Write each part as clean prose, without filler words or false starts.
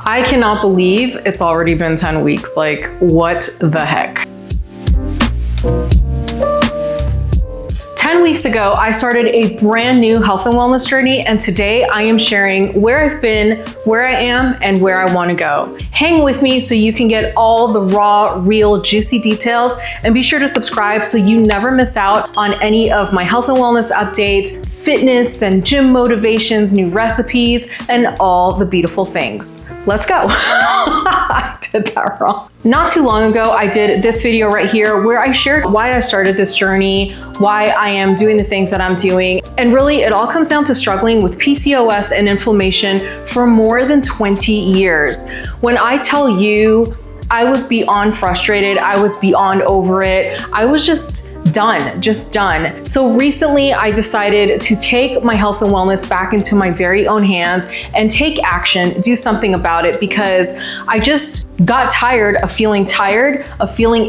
I cannot believe it's already been 10 weeks. Like, what the heck? 10 weeks ago, I started a brand new health and wellness journey, and today I am sharing where I've been, where I am, and where I want to go. Hang with me so you can get all the raw, real, juicy details, and be sure to subscribe so you never miss out on any of my health and wellness updates, fitness and gym motivations, new recipes, and all the beautiful things. Let's go. I did that wrong. Not too long ago, I did this video right here where I shared why I started this journey, why I am doing the things that I'm doing. And really, it all comes down to struggling with PCOS and inflammation for more than 20 years. When I tell you, I was beyond frustrated, I was beyond over it, I was just done. So recently I decided to take my health and wellness back into my very own hands and take action, do something about it, because I just got tired of feeling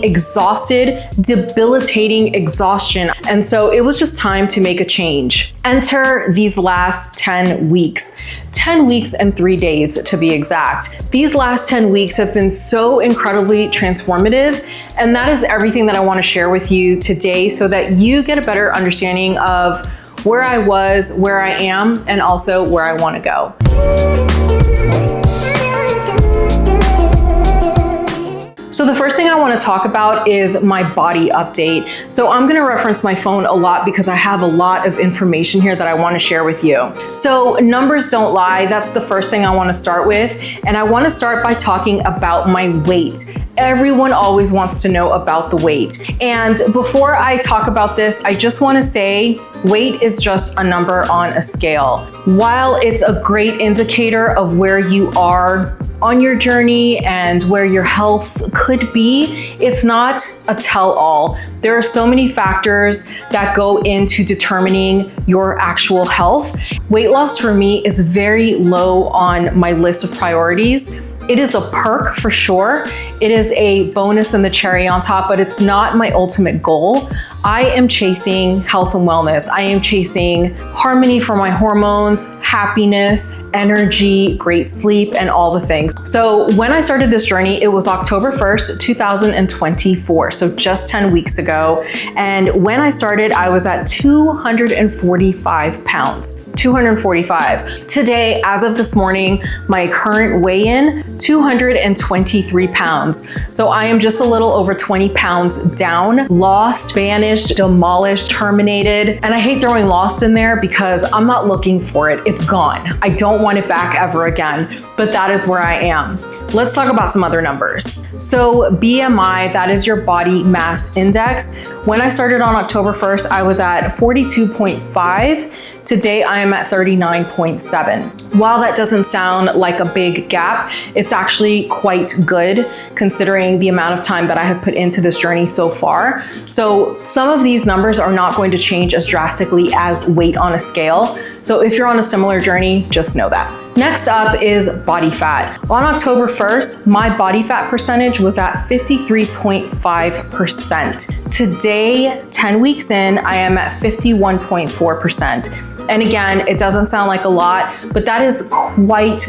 exhausted, debilitating exhaustion. And so it was just time to make a change. Enter these last 10 weeks. 10 weeks and 3 days to be exact. These last 10 weeks have been so incredibly transformative, and that is everything that I want to share with you today so that you get a better understanding of where I was, where I am, and also where I want to go. So the first thing I want to talk about is my body update. So I'm going to reference my phone a lot because I have a lot of information here that I want to share with you. So numbers don't lie. That's the first thing I want to start with. And I want to start by talking about my weight. Everyone always wants to know about the weight. And before I talk about this, I just want to say weight is just a number on a scale. While it's a great indicator of where you are on your journey and where your health could be, it's not a tell-all. There are so many factors that go into determining your actual health. Weight loss for me is very low on my list of priorities. It is a perk for sure. It is a bonus and the cherry on top, but it's not my ultimate goal. I am chasing health and wellness. I am chasing harmony for my hormones, happiness, energy, great sleep, and all the things. So when I started this journey, it was October 1st, 2024. So just 10 weeks ago. And when I started, I was at 245 pounds. 245. Today, as of this morning, my current weigh-in, 223 pounds. So I am just a little over 20 pounds down, lost, banished, demolished, terminated. And I hate throwing lost in there because I'm not looking for it. It's gone. I don't want it back ever again, but that is where I am. Let's talk about some other numbers. So BMI, that is your body mass index. When I started on October 1st, I was at 42.5. Today, I am at 39.7. While that doesn't sound like a big gap, it's actually quite good considering the amount of time that I have put into this journey so far. So some of these numbers are not going to change as drastically as weight on a scale. So if you're on a similar journey, just know that. Next up is body fat. On October 1st, my body fat percentage was at 53.5%. Today, 10 weeks in, I am at 51.4%. And again, it doesn't sound like a lot, but that is quite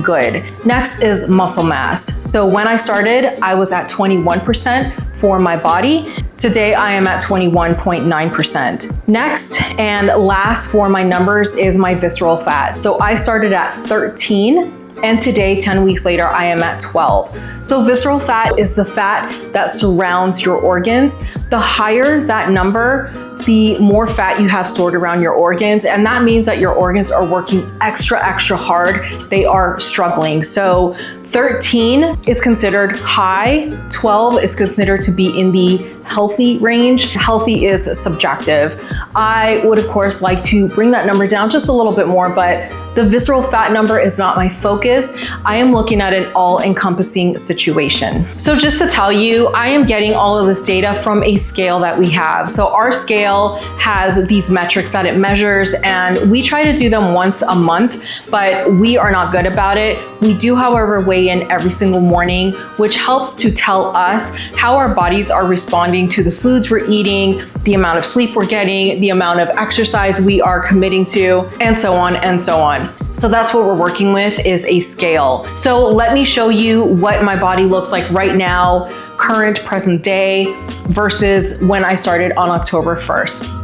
good. Next is muscle mass. So when I started, I was at 21% for my body. Today, I am at 21.9%. Next and last for my numbers is my visceral fat. So I started at 13. And today, 10 weeks later, I am at 12. So visceral fat is the fat that surrounds your organs. The higher that number, the more fat you have stored around your organs. And that means that your organs are working extra hard. They are struggling. So 13 is considered high. 12 is considered to be in the healthy range. Healthy is subjective. I would, of course, like to bring that number down just a little bit more, but the visceral fat number is not my focus. I am looking at an all-encompassing situation. So just to tell you, I am getting all of this data from a scale that we have. So our scale has these metrics that it measures, and we try to do them once a month, but we are not good about it. We do, however, weigh in every single morning, which helps to tell us how our bodies are responding to the foods we're eating, the amount of sleep we're getting, the amount of exercise we are committing to, and so on and so on. So that's what we're working with, is a scale. So let me show you what my body looks like right now, current present day, versus when I started on October 1st.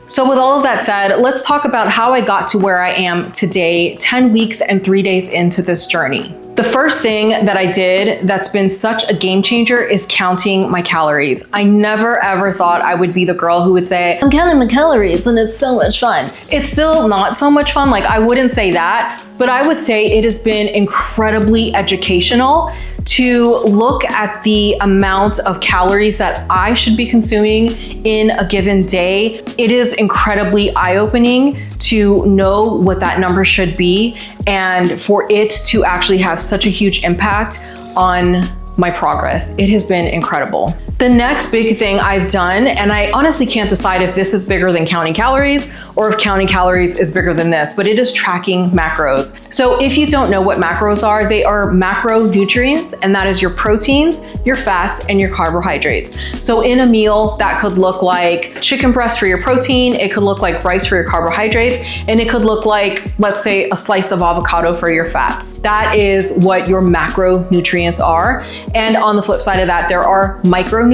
So with all of that said, let's talk about how I got to where I am today, 10 weeks and 3 days into this journey. The first thing that I did that's been such a game changer is counting my calories. I never ever thought I would be the girl who would say, I'm counting my calories and it's so much fun. It's still not so much fun. Like, I wouldn't say that, but I would say it has been incredibly educational to look at the amount of calories that I should be consuming in a given day. It is incredibly eye-opening to know what that number should be, and for it to actually have such a huge impact on my progress. It has been incredible. The next big thing I've done, and I honestly can't decide if this is bigger than counting calories or if counting calories is bigger than this, but it is tracking macros. So if you don't know what macros are, they are macronutrients, and that is your proteins, your fats, and your carbohydrates. So in a meal, that could look like chicken breast for your protein, it could look like rice for your carbohydrates, and it could look like, let's say, a slice of avocado for your fats. That is what your macronutrients are. And on the flip side of that, there are micronutrients,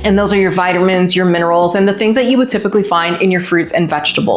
and those are your vitamins, your minerals, and the things that you would typically find in your fruits and vegetables.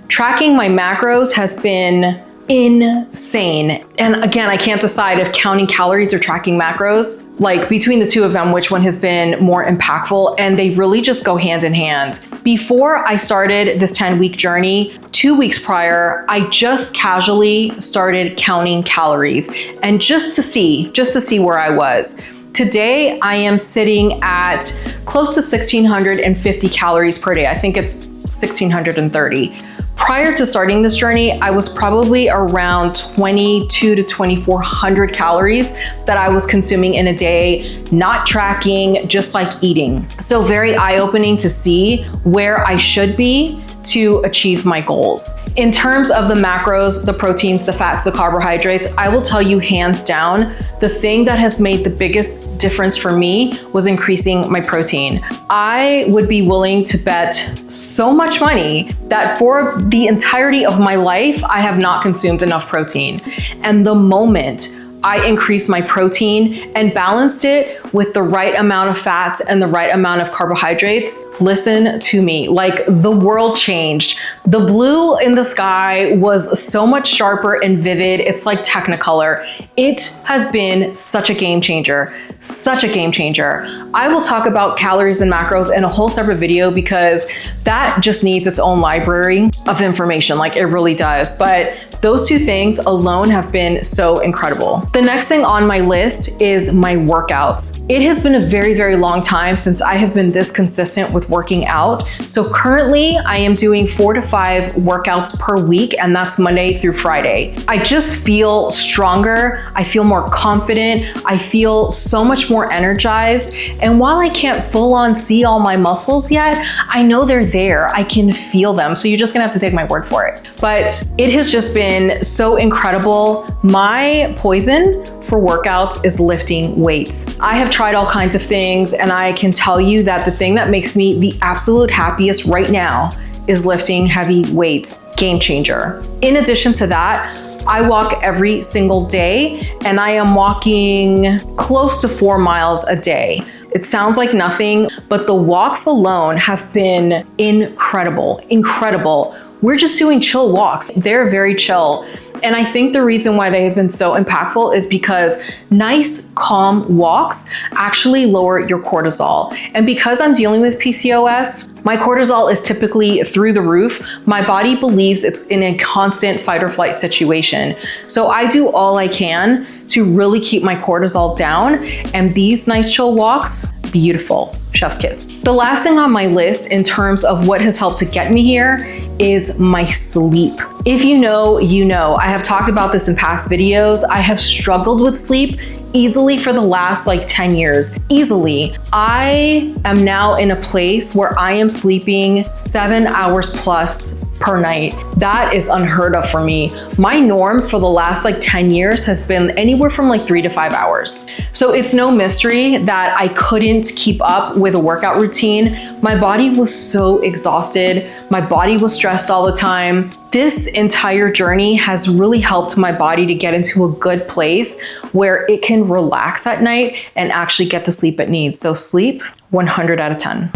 Tracking my macros has been insane. And again, I can't decide if counting calories or tracking macros, like between the two of them, which one has been more impactful, and they really just go hand in hand. Before I started this 10-week journey, 2 weeks prior, I just casually started counting calories, and just to see where I was. Today, I am sitting at close to 1,650 calories per day. I think it's 1,630. Prior to starting this journey, I was probably around 2,200 to 2,400 calories that I was consuming in a day, not tracking, just like eating. So very eye-opening to see where I should be to achieve my goals. In terms of the macros, the proteins, the fats, the carbohydrates, I will tell you hands down, the thing that has made the biggest difference for me was increasing my protein. I would be willing to bet so much money that for the entirety of my life, I have not consumed enough protein. And the moment I increased my protein and balanced it with the right amount of fats and the right amount of carbohydrates, listen to me, like the world changed. The blue in the sky was so much sharper and vivid. It's like Technicolor. It has been such a game changer, such a game changer. I will talk about calories and macros in a whole separate video because that just needs its own library of information, like it really does. But those two things alone have been so incredible. The next thing on my list is my workouts. It has been a very, very long time since I have been this consistent with working out. So currently I am doing 4 to 5 workouts per week, and that's Monday through Friday. I just feel stronger. I feel more confident. I feel so much more energized. And while I can't full on see all my muscles yet, I know they're there. I can feel them. So you're just gonna have to take my word for it. But it has just been so incredible. My poison for workouts is lifting weights. I have tried all kinds of things, and I can tell you that the thing that makes me the absolute happiest right now is lifting heavy weights. Game changer. In addition to that, I walk every single day, and I am walking close to 4 miles a day. It sounds like nothing, but the walks alone have been incredible, incredible. We're just doing chill walks. They're very chill. And I think the reason why they have been so impactful is because nice, calm walks actually lower your cortisol. And because I'm dealing with PCOS, my cortisol is typically through the roof. My body believes it's in a constant fight or flight situation. So I do all I can to really keep my cortisol down. And these nice chill walks, beautiful. Chef's kiss. The last thing on my list in terms of what has helped to get me here is my sleep. If you know, you know. I have talked about this in past videos. I have struggled with sleep easily for the last like 10 years, easily. I am now in a place where I am sleeping 7 hours plus per night. That is unheard of for me. My norm for the last like 10 years has been anywhere from like 3 to 5 hours. So it's no mystery that I couldn't keep up with a workout routine. My body was so exhausted. My body was stressed all the time. This entire journey has really helped my body to get into a good place where it can relax at night and actually get the sleep it needs. So sleep, 100 out of 10.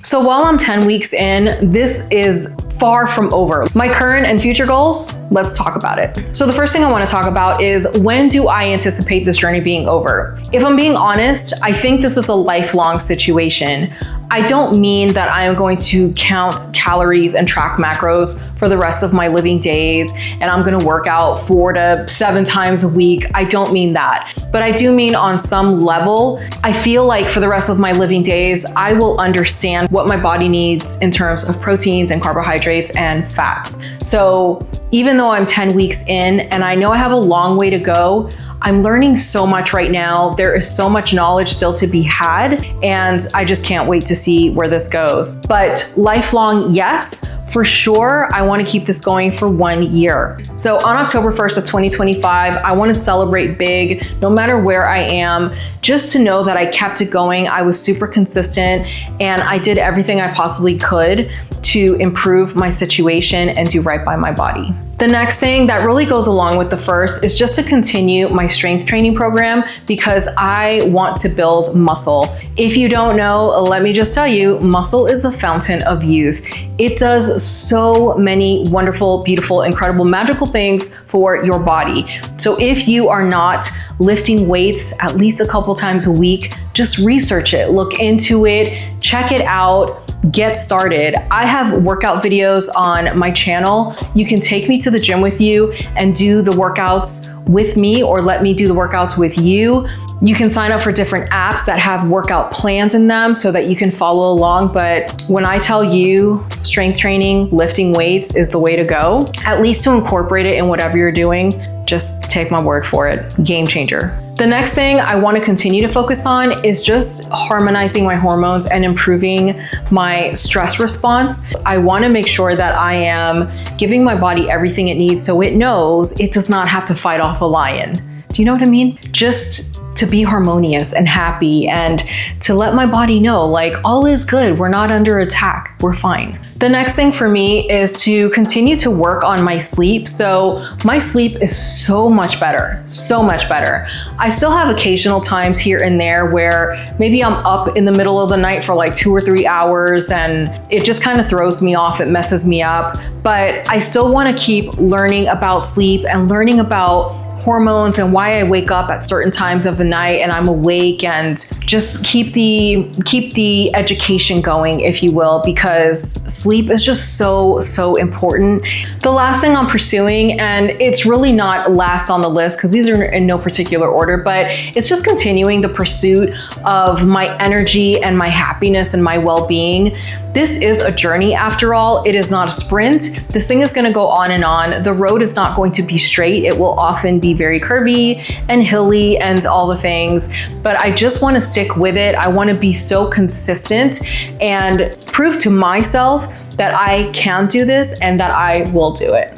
So while I'm 10 weeks in, this is far from over. My current and future goals, let's talk about it. So the first thing I want to talk about is, when do I anticipate this journey being over? If I'm being honest, I think this is a lifelong situation. I don't mean that I am going to count calories and track macros for the rest of my living days and I'm going to work out 4 to 7 times a week. I don't mean that. But I do mean on some level, I feel like for the rest of my living days, I will understand what my body needs in terms of proteins and carbohydrates and fats. So even though I'm 10 weeks in and I know I have a long way to go, I'm learning so much right now. There is so much knowledge still to be had, and I just can't wait to see where this goes. But lifelong, yes, for sure, I want to keep this going for 1 year. So on October 1st of 2025, I want to celebrate big, no matter where I am, just to know that I kept it going. I was super consistent and I did everything I possibly could to improve my situation and do right by my body. The next thing that really goes along with the first is just to continue my strength training program, because I want to build muscle. If you don't know, let me just tell you, muscle is the fountain of youth. It does so many wonderful, beautiful, incredible, magical things for your body. So if you are not lifting weights at least a couple times a week, just research it, look into it, check it out. Get started. I have workout videos on my channel. You can take me to the gym with you and do the workouts with me, or let me do the workouts with you. You can sign up for different apps that have workout plans in them so that you can follow along. But when I tell you strength training, lifting weights is the way to go, at least to incorporate it in whatever you're doing, just take my word for it. Game changer. The next thing I want to continue to focus on is just harmonizing my hormones and improving my stress response. I want to make sure that I am giving my body everything it needs so it knows it does not have to fight off a lion. Do you know what I mean? Just to be harmonious and happy, and to let my body know, like, all is good. We're not under attack. We're fine. The next thing for me is to continue to work on my sleep. So my sleep is so much better, so much better. I still have occasional times here and there where maybe I'm up in the middle of the night for like 2 or 3 hours and it just kind of throws me off. It messes me up. But I still want to keep learning about sleep and learning about hormones and why I wake up at certain times of the night and I'm awake, and just keep the education going, if you will, because sleep is just so important. The last thing I'm pursuing, and it's really not last on the list because these are in no particular order, but it's just continuing the pursuit of my energy and my happiness and my well-being. This is a journey after all. It is not a sprint. This thing is going to go on and on. The road is not going to be straight. It will often be very curvy and hilly and all the things, but I just want to stick with it. I want to be so consistent and prove to myself that I can do this and that I will do it.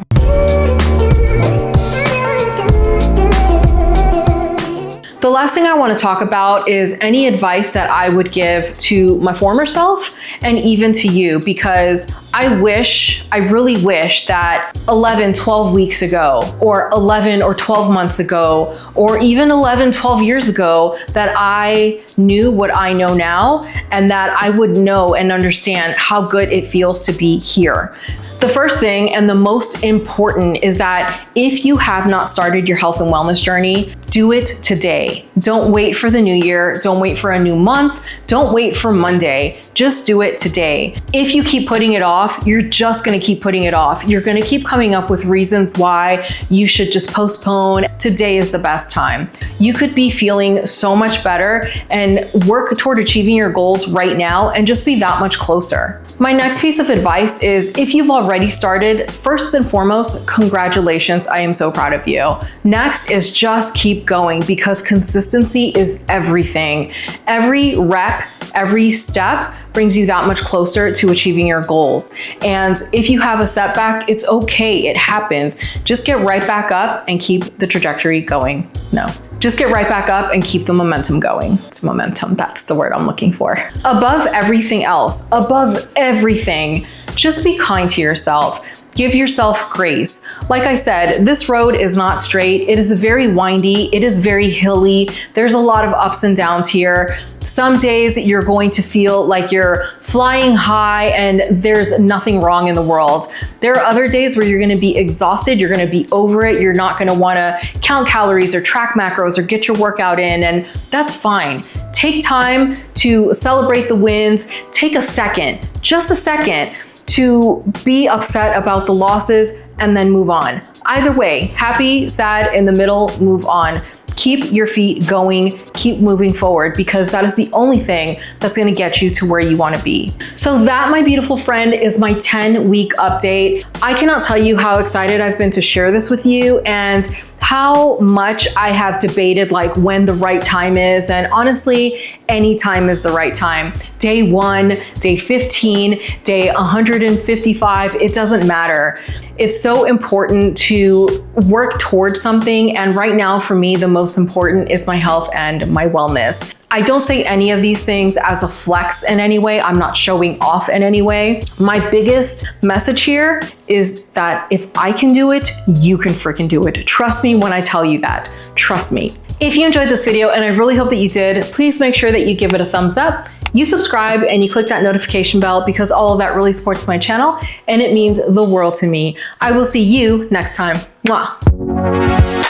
The last thing I want to talk about is any advice that I would give to my former self and even to you, because I really wish that 11, 12 weeks ago, or 11 or 12 months ago, or even 11, 12 years ago, that I knew what I know now, and that I would know and understand how good it feels to be here. The first thing and the most important is that if you have not started your health and wellness journey, do it today. today. Don't wait for the new year. Don't wait for a new month. Don't wait for Monday. Just do it today. If you keep putting it off, you're just gonna keep putting it off. You're gonna keep coming up with reasons why you should just postpone. Today is the best time. You could be feeling so much better and work toward achieving your goals right now and just be that much closer. My next piece of advice is if you've already started, first and foremost, congratulations. I am so proud of you. Next is just keep going because consistency is everything. Every rep, every step brings you that much closer to achieving your goals. And if you have a setback, it's okay, it happens. Just get right back up and keep the trajectory going. No, just get right back up and keep the momentum going. It's momentum, that's the word I'm looking for. Above everything else, above everything, just be kind to yourself. Give yourself grace. Like I said, this road is not straight. It is very windy. It is very hilly. There's a lot of ups and downs here. Some days you're going to feel like you're flying high and there's nothing wrong in the world. There are other days where you're going to be exhausted. You're going to be over it. You're not going to want to count calories or track macros or get your workout in, and that's fine. Take time to celebrate the wins. Take a second, just a second, to be upset about the losses and then move on. Either way, happy, sad, in the middle, move on. Keep your feet going, keep moving forward because that is the only thing that's gonna get you to where you wanna be. So that, my beautiful friend, is my 10-week update. I cannot tell you how excited I've been to share this with you and how much I have debated like when the right time is, and honestly, any time is the right time. Day 1, day 15, day 155, it doesn't matter. It's so important to work towards something, and right now for me, the most important is my health and my wellness. I don't say any of these things as a flex in any way. I'm not showing off in any way. My biggest message here is that if I can do it, you can freaking do it. Trust me when I tell you that. Trust me. If you enjoyed this video, and I really hope that you did, please make sure that you give it a thumbs up, you subscribe, and you click that notification bell because all of that really supports my channel and it means the world to me. I will see you next time. Mwah.